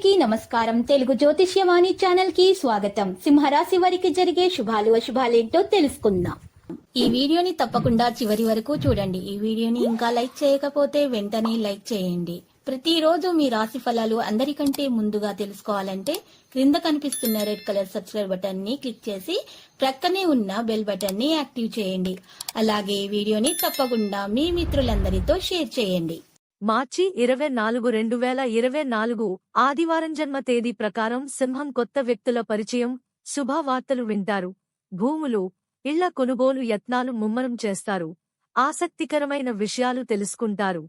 అందరికీ నమస్కారం. తెలుగు జ్యోతిష్యవాణి ఛానల్ కి స్వాగతం. సింహరాశి వారికి జరిగే శుభాలు అశుభాలేంటో తెలుసుకుందాం. ఈ వీడియోని తప్పకుండా చివరి వరకు చూడండి. ఈ వీడియోని ఇంకా లైక్ చేయకపోతే వెంటనే లైక్ చేయండి. ప్రతిరోజు మీ రాశి ఫలాలు అందరికంటే ముందుగా తెలుసుకోవాలంటే క్రింద కనిపిస్తున్న రెడ్ కలర్ సబ్స్క్రైబ్ బటన్ ని క్లిక్ చేసి ప్రక్కనే ఉన్న బెల్ బటన్ ని యాక్టివ్ చేయండి. అలాగే ఈ వీడియోని తప్పకుండా మీ మిత్రులందరితో షేర్ చేయండి. మార్చి 24, 2024 ఆదివారం జన్మ తేదీ ప్రకారం సింహం కొత్త వ్యక్తుల పరిచయం, శుభవార్తలు వింటారు. భూములు, ఇళ్ల కొనుగోలు యత్నాలు ముమ్మరం చేస్తారు. ఆసక్తికరమైన విషయాలు తెలుసుకుంటారు.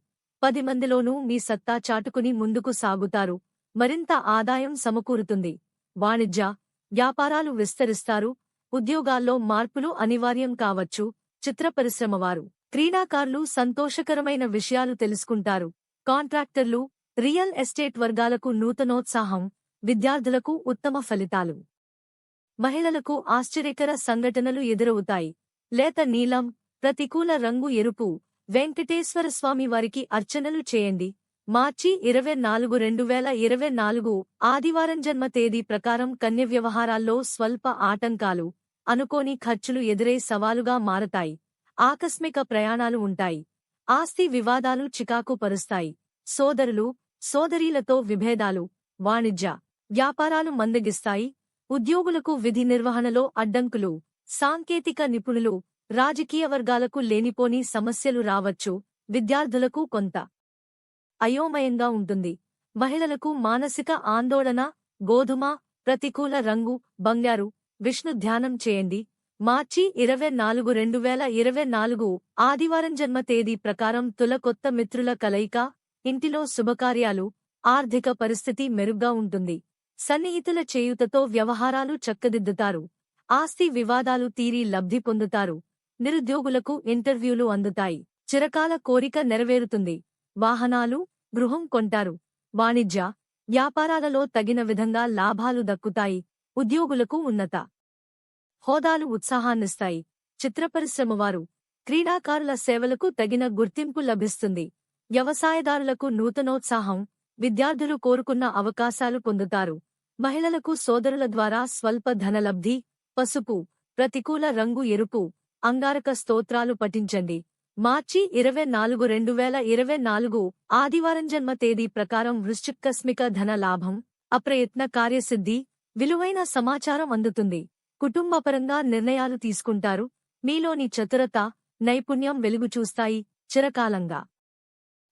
10 మందిలోనూ మీ సత్తా చాటుకుని ముందుకు సాగుతారు. మరింత ఆదాయం సమకూరుతుంది. వాణిజ్య, వ్యాపారాలు విస్తరిస్తారు. ఉద్యోగాల్లో మార్పులు అనివార్యం కావచ్చు. చిత్ర పరిశ్రమ వారు, క్రీడాకారులు సంతోషకరమైన విషయాలు తెలుసుకుంటారు. కాంట్రాక్టర్లు, రియల్ ఎస్టేట్ వర్గాలకు నూతనోత్సాహం. విద్యార్థులకు ఉత్తమ ఫలితాలు. మహిళలకు ఆశ్చర్యకర సంఘటనలు ఎదురవుతాయి. లేత నీలం, ప్రతికూల రంగు ఎరుపు. వెంకటేశ్వర స్వామి వారికి అర్చనలు చేయండి. మార్చి 24, 2024 ఆదివారం జన్మ తేదీ ప్రకారం కన్య వ్యవహారాల్లో స్వల్ప ఆటంకాలు, అనుకోని ఖర్చులు ఎదురే సవాలుగా మారతాయి. ఆకస్మిక ప్రయాణాలు ఉంటాయి. ఆస్తి వివాదాలు చికాకు పరుస్తాయి. సోదరులు, సోదరీలతో విభేదాలు. వాణిజ్య, వ్యాపారాలు మందగిస్తాయి. ఉద్యోగులకు విధి నిర్వహణలో అడ్డంకులు. సాంకేతిక నిపుణులు, రాజకీయ వర్గాలకు లేనిపోని సమస్యలు రావచ్చు. విద్యార్థులకు కొంత అయోమయంగా ఉంటుంది. మహిళలకు మానసిక ఆందోళన. గోధుమ, ప్రతికూల రంగు, బంగారు. విష్ణు ధ్యానం చేయండి. మార్చి 24, 2024 ఆదివారం జన్మ తేదీ ప్రకారం తుల కొత్త మిత్రుల కలయిక. ఇంటిలో శుభకార్యాలు. ఆర్థిక పరిస్థితి మెరుగ్గా ఉంటుంది. సన్నిహితుల చేయూతతో వ్యవహారాలు చక్కదిద్దుతారు. ఆస్తి వివాదాలు తీరి లబ్ధి పొందుతారు. నిరుద్యోగులకు ఇంటర్వ్యూలు అందుతాయి. చిరకాల కోరిక నెరవేరుతుంది. వాహనాలు, గృహం కొంటారు. వాణిజ్య, వ్యాపారాలలో తగిన విధంగా లాభాలు దక్కుతాయి. ఉద్యోగులకు ఉన్నత హోదాలు ఉత్సాహాన్నిస్తాయి. చిత్రపరిశ్రమవారు, క్రీడాకారుల సేవలకు తగిన గుర్తింపు లభిస్తుంది. వ్యవసాయదారులకు నూతనోత్సాహం. విద్యార్థులు కోరుకున్న అవకాశాలు పొందుతారు. మహిళలకు సోదరుల ద్వారా స్వల్ప ధనలబ్ధి. పసుపు, ప్రతికూల రంగు ఎరుపు. అంగారక స్తోత్రాలు పఠించండి. మార్చి 24, 2024 ఆదివారం జన్మ తేదీ ప్రకారం వృశ్చికస్మిక ధన లాభం. అప్రయత్న కార్యసిద్ధి. విలువైన సమాచారం అందుతుంది. కుటుంబపరంగా నిర్ణయాలు తీసుకుంటారు. మీలోని చతురత, నైపుణ్యం వెలుగు చూస్తాయి. చిరకాలంగా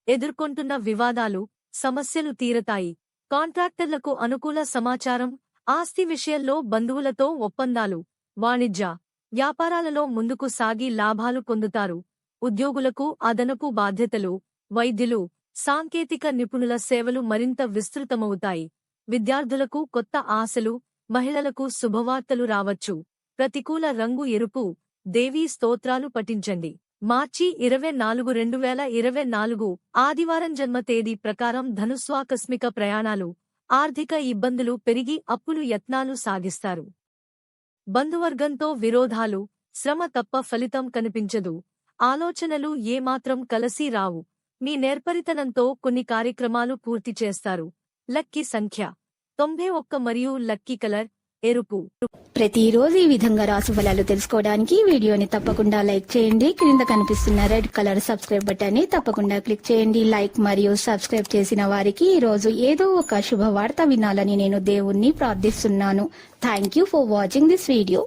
ఎదుర్కొంటున్న వివాదాలు, సమస్యలు తీరతాయి. కాంట్రాక్టర్లకు అనుకూల సమాచారం. ఆస్తి విషయంలో బంధువులతో ఒప్పందాలు. వాణిజ్య, వ్యాపారాలలో ముందుకు సాగి లాభాలు పొందుతారు. ఉద్యోగులకు అదనపు బాధ్యతలు. వైద్యులు, సాంకేతిక నిపుణుల సేవలు మరింత విస్తృతమవుతాయి. విద్యార్థులకు కొత్త ఆశలు. మహిళలకు శుభవార్తలు రావచ్చు. ప్రతికూల రంగు ఎరుపు. దేవీ స్తోత్రాలు పఠించండి. మార్చి 24, 2024 ఆదివారం జన్మ తేదీ ప్రకారం ధనుస్వాకస్మిక ప్రయాణాలు. ఆర్థిక ఇబ్బందులు పెరిగి అప్పులు యత్నాలు సాగిస్తారు. బంధువర్గంతో విరోధాలు. శ్రమ తప్ప ఫలితం కనిపించదు. ఆలోచనలు ఏమాత్రం కలసి రావు. మీ నేర్పరితనంతో కొన్ని కార్యక్రమాలు పూర్తి చేస్తారు. లక్కీ సంఖ్య 91 మరియు లక్కీ కలర్ ఎరుపు. ప్రతిరోజు ఈ విధంగా రాశి ఫలాలు తెలుసుకోవడానికి వీడియోని తప్పకుండా లైక్ చేయండి. క్రింద కనిపిస్తున్న రెడ్ కలర్ సబ్స్క్రైబ్ బటన్ ని తప్పకుండా క్లిక్ చేయండి. లైక్ మరియు సబ్స్క్రైబ్ చేసిన వారికి ఈ రోజు ఏదో ఒక శుభవార్త వినాలని నేను దేవుణ్ణి ప్రార్థిస్తున్నాను. Thank you for watching this video.